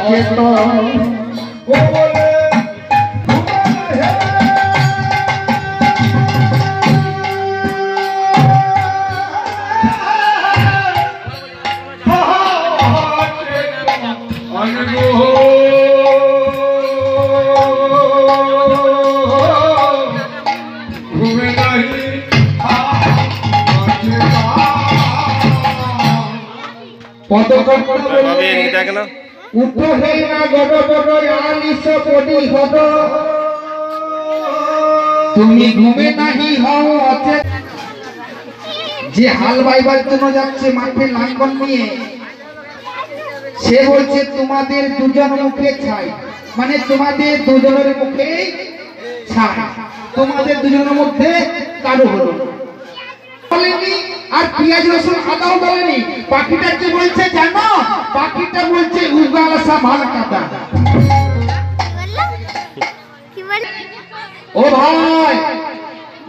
অচেতন তুমি ঘুমে নাহি হও অচেতন। যে হাল বাইবার জন্য যাচ্ছে মাঠে লাঙ্গল নিয়ে, সে বলছে তোমাদের দুজন মুখে ছাই, মানে তোমাদের দুজনের মুখে ছাই, তোমাদের দুজনের মধ্যে কারো হলো বলেনি। আর পেঁয়াজ রসুন আদাও বলেনি। পাখিটা কি বলছে জানো? পাখিটা বলছে উগালসা মাল কাদা। ও ভাই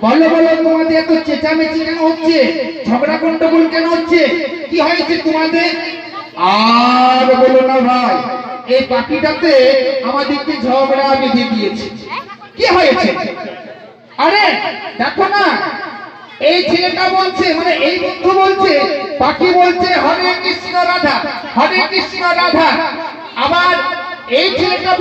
বলো বলো, তোমাদের এত চেঁচামেচি কেন হচ্ছে? ঝগড়া গন্ডগোল কেন হচ্ছে? কি হয়েছে তোমাদের? আর বলো না ভাই, এই পাখিটাতে আমাদেরকে ঝগড়া বেঁধে দিয়েছে। কি হয়েছে? আরে দেখো না, এই ছেলেটা বলছে, মানে এই বন্ধু বলছে, পাখি বলছে হরে কৃষ্ণ রাধা, হরে কৃষ্ণ রাধা। আবার এই ছেলেটা